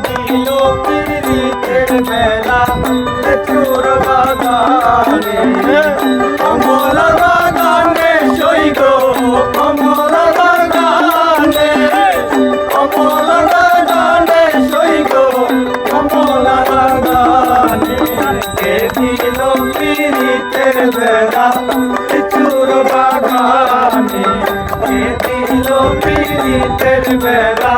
দিল পীড়িতের মেলা চোর বাগানে কমলা বাগানে সৈগ কমলা বাগানে কমলা বাগানে সৈগ কমলা বাগানে দিল পীড়িতের মেলা চোর বাগানে দিল পীড়িতের মেলা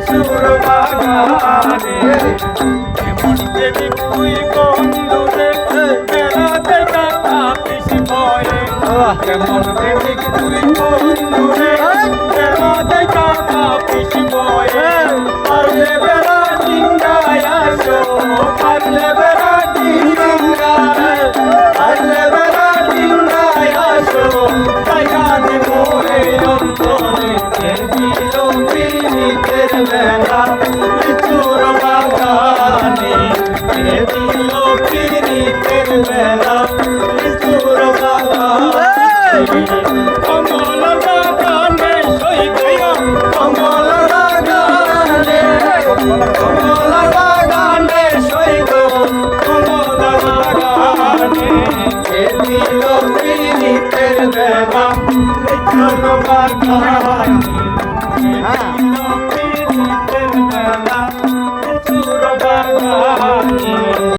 চোর বাগানে এমন দেবী তুই বন্ধু দেখে মেলা দেখা পিস ভয়ে এমন দেবী তুই বন্ধু দেখে মেলা দেখা পিস ভয়ে পারলে বেলা ডিঙ্গায় আসো পারলে বেলা ডিঙ্গায় পারলে বেলা ডিঙ্গায় আসো জায়গা দেব এই অন্তরে দিল পীড়িতের মেলা চোর বাগানে দিল পীড়িতের মেলা চোর বাগানে কমলা বাগানে সৈগ কমলা বাগানে কমলা বাগানে সৈগ কমলা বাগানে দিল পীড়িতের মেলা চোর বাগানে দিল পীড়িতের মেলা